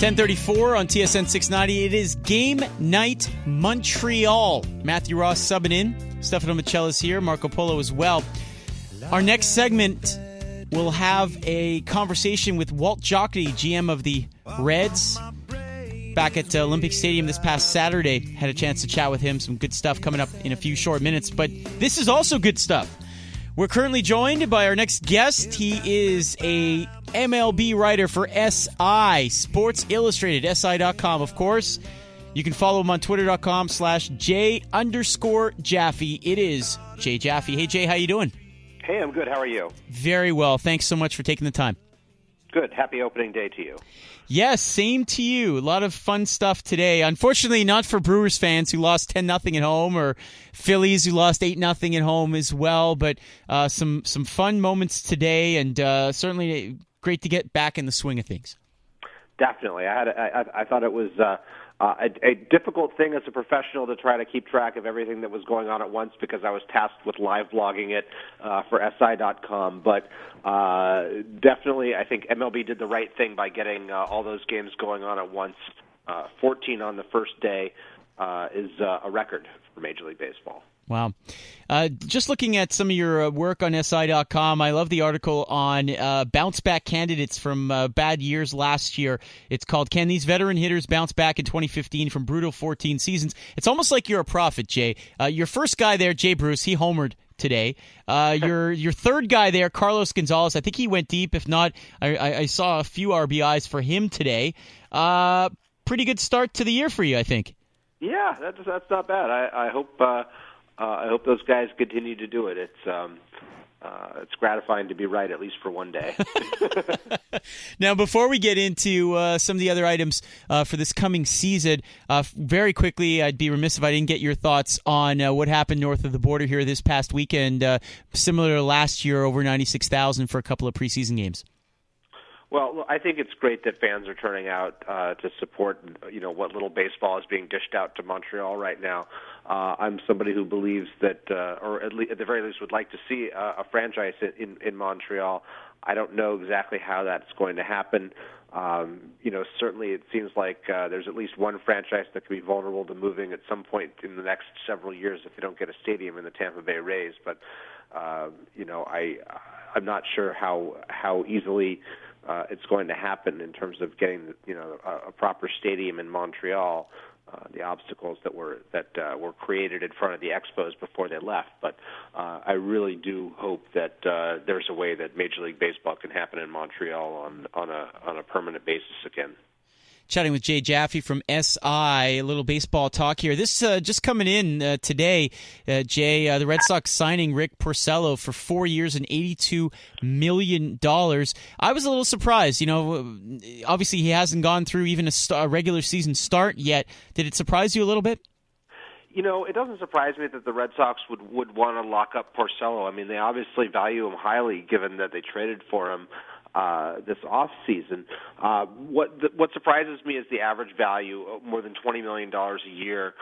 10:34 on TSN 690. It is Game Night Montreal. Matthew Ross subbing in. Stefano Michela's here. Marco Polo as well. Our next segment will have a conversation with Walt Jocketty, GM of the Reds, back at Olympic Stadium this past Saturday. Had a chance to chat with him. Some good stuff coming up in a few short minutes. But this is also good stuff. We're currently joined by our next guest. He is a MLB writer for SI, Sports Illustrated, SI.com, of course. You can follow him on Twitter.com/J_Jaffe. It is Jay Jaffe. Hey, Jay, how you doing? Hey, I'm good. How are you? Very well. Thanks so much for taking the time. Good. Happy opening day to you. Yes, same to you. A lot of fun stuff today. Unfortunately, not for Brewers fans who lost 10-0 at home, or Phillies who lost 8-0 at home as well. But some fun moments today, and certainly great to get back in the swing of things. Definitely. I thought it was a difficult thing as a professional to try to keep track of everything that was going on at once, because I was tasked with live blogging it for SI.com. But definitely, I think MLB did the right thing by getting all those games going on at once. 14 on the first day is a record for Major League Baseball. Wow. Just looking at some of your work on SI.com, I love the article on bounce-back candidates from bad years last year. It's called, Can These Veteran Hitters Bounce Back in 2015 from Brutal 14 Seasons? It's almost like you're a prophet, Jay. Your first guy there, Jay Bruce, he homered today. Your third guy there, Carlos Gonzalez, I think he went deep. If not, I saw a few RBIs for him today. Pretty good start to the year for you, I think. Yeah, that's not bad. I hope those guys continue to do it. It's gratifying to be right, at least for one day. Now, before we get into some of the other items for this coming season, very quickly, I'd be remiss if I didn't get your thoughts on what happened north of the border here this past weekend, similar to last year, over 96,000 for a couple of preseason games. Well, I think it's great that fans are turning out to support, what little baseball is being dished out to Montreal right now. I'm somebody who believes that, or at the very least would like to see a franchise in Montreal. I don't know exactly how that's going to happen. Certainly it seems like there's at least one franchise that could be vulnerable to moving at some point in the next several years if they don't get a stadium in the Tampa Bay Rays. But, I'm not sure how easily it's going to happen in terms of getting, a proper stadium in Montreal. The obstacles that were created in front of the Expos before they left, but I really do hope that there's a way that Major League Baseball can happen in Montreal on a permanent basis again. Chatting with Jay Jaffe from SI, a little baseball talk here. This just coming in today, Jay, the Red Sox signing Rick Porcello for 4 years and $82 million. I was a little surprised. Obviously he hasn't gone through even a regular season start yet. Did it surprise you a little bit? It doesn't surprise me that the Red Sox would want to lock up Porcello. I mean, they obviously value him highly, given that they traded for him this off season. What surprises me is the average value of more than $20 million a year.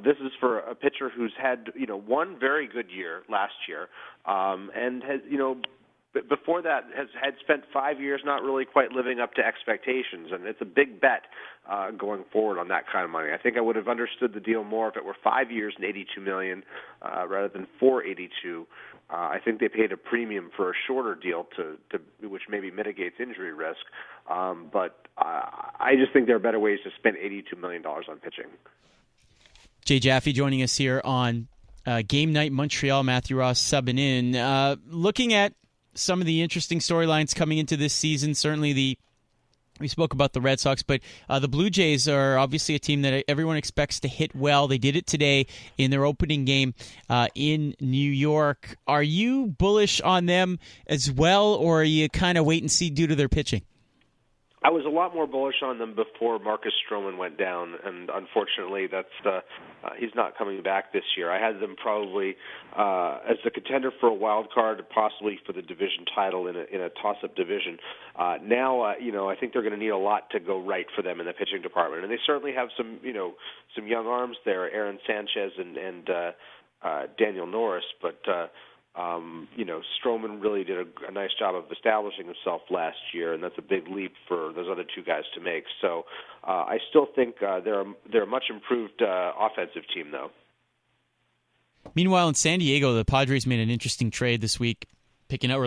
This is for a pitcher who's had one very good year last year, and has before that had spent 5 years not really quite living up to expectations, and it's a big bet going forward on that kind of money. I think I would have understood the deal more if it were 5 years and $82 million rather than $482. I think they paid a premium for a shorter deal to which maybe mitigates injury risk. But I just think there are better ways to spend $82 million on pitching. Jay Jaffe joining us here on Game Night Montreal. Matthew Ross subbing in. Looking at some of the interesting storylines coming into this season, certainly we spoke about the Red Sox, but the Blue Jays are obviously a team that everyone expects to hit well. They did it today in their opening game in New York. Are you bullish on them as well, or are you kind of wait and see due to their pitching? I was a lot more bullish on them before Marcus Stroman went down, and unfortunately, he's not coming back this year. I had them probably as a contender for a wild card, possibly for the division title in a toss-up division. Now, I think they're going to need a lot to go right for them in the pitching department, and they certainly have some young arms there, Aaron Sanchez and Daniel Norris, but Stroman really did a nice job of establishing himself last year, and that's a big leap for those other two guys to make. So I still think they're a much improved offensive team, though. Meanwhile, in San Diego, the Padres made an interesting trade this week, picking up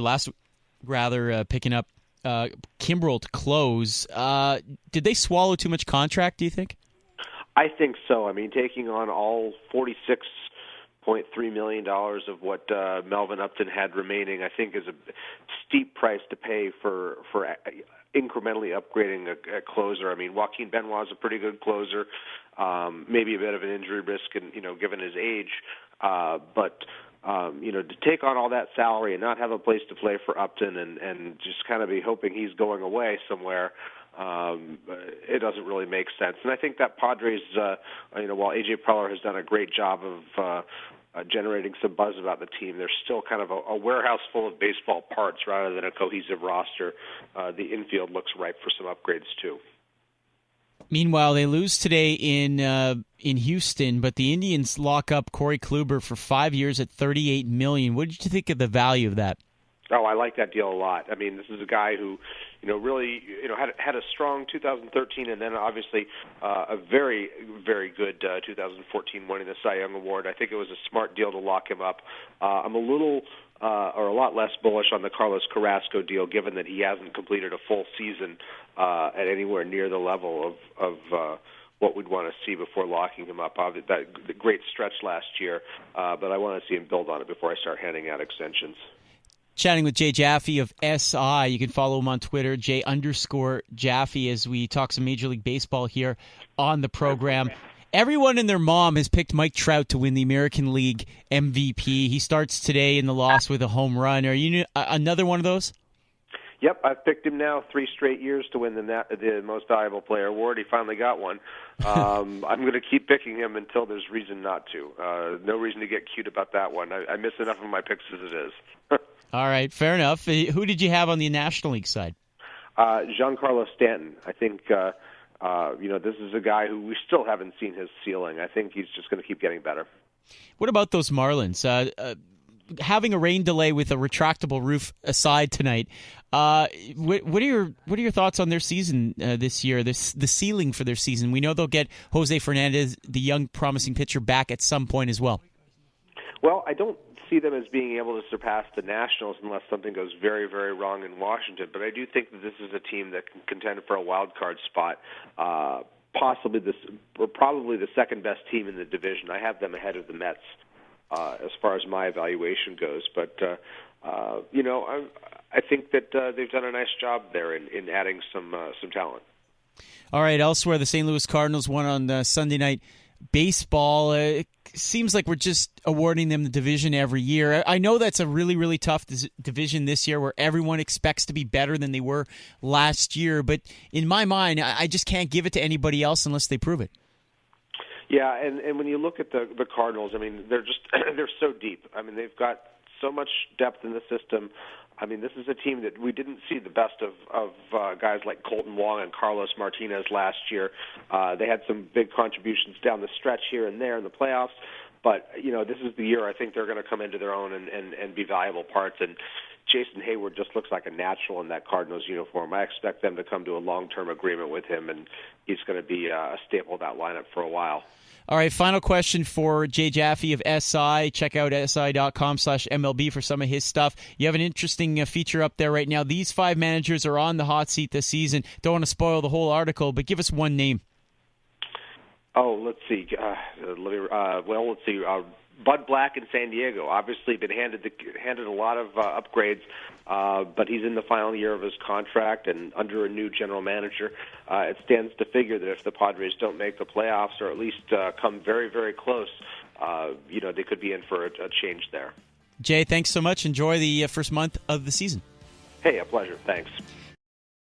Kimbrel to close. Did they swallow too much contract, do you think? I think so. I mean, taking on all $46.3 million of what Melvin Upton had remaining, I think is a steep price to pay for incrementally upgrading a closer. I mean, Joaquin Benoit is a pretty good closer, maybe a bit of an injury risk, and given his age, but to take on all that salary and not have a place to play for Upton and just kind of be hoping he's going away somewhere, it doesn't really make sense. And I think that Padres, while A.J. Preller has done a great job of generating some buzz about the team, they're still kind of a warehouse full of baseball parts rather than a cohesive roster. The infield looks ripe for some upgrades, too. Meanwhile, they lose today in Houston, but the Indians lock up Corey Kluber for 5 years at $38 million. What did you think of the value of that? Oh, I like that deal a lot. I mean, this is a guy who, really, had a strong 2013, and then obviously a very, very good 2014 winning the Cy Young Award. I think it was a smart deal to lock him up. I'm a lot less bullish on the Carlos Carrasco deal, given that he hasn't completed a full season at anywhere near the level of what we'd want to see before locking him up. The great stretch last year, but I want to see him build on it before I start handing out extensions. Chatting with Jay Jaffe of SI. You can follow him on Twitter, J_Jaffe, as we talk some Major League Baseball here on the program. Everyone and their mom has picked Mike Trout to win the American League MVP. He starts today in the loss with a home run. Are you another one of those? Yep, I've picked him now 3 straight years to win the Most Valuable Player award. He finally got one. I'm going to keep picking him until there's reason not to. No reason to get cute about that one. I miss enough of my picks as it is. All right, fair enough. Who did you have on the National League side? Giancarlo Stanton. I think this is a guy who we still haven't seen his ceiling. I think he's just going to keep getting better. What about those Marlins? Having a rain delay with a retractable roof aside tonight, what are your thoughts on their season this year? The ceiling for their season. We know they'll get Jose Fernandez, the young promising pitcher, back at some point as well. Well, I don't see them as being able to surpass the Nationals unless something goes very, very wrong in Washington. But I do think that this is a team that can contend for a wild card spot. Probably the second best team in the division. I have them ahead of the Mets as far as my evaluation goes. But I think that they've done a nice job there in adding some talent. All right. Elsewhere, the St. Louis Cardinals won on Sunday Night Baseball. It seems like we're just awarding them the division every year. I know that's a really, really tough division this year where everyone expects to be better than they were last year. But in my mind, I just can't give it to anybody else unless they prove it. Yeah, and when you look at the Cardinals, I mean, they're so deep. I mean, they've got so much depth in the system. I mean, this is a team that we didn't see the best of guys like Colton Wong and Carlos Martinez last year. They had some big contributions down the stretch here and there in the playoffs. But, this is the year I think they're going to come into their own and be valuable parts. And Jason Hayward just looks like a natural in that Cardinals uniform. I expect them to come to a long-term agreement with him, and he's going to be a staple of that lineup for a while. All right, final question for Jay Jaffe of SI. Check out si.com/MLB for some of his stuff. You have an interesting feature up there right now. These 5 managers are on the hot seat this season. Don't want to spoil the whole article, but give us one name. Oh, let's see. Let's see. Bud Black in San Diego. Obviously been handed a lot of upgrades, but he's in the final year of his contract and under a new general manager. It stands to figure that if the Padres don't make the playoffs or at least come very, very close, they could be in for a change there. Jay, thanks so much. Enjoy the first month of the season. Hey, a pleasure. Thanks.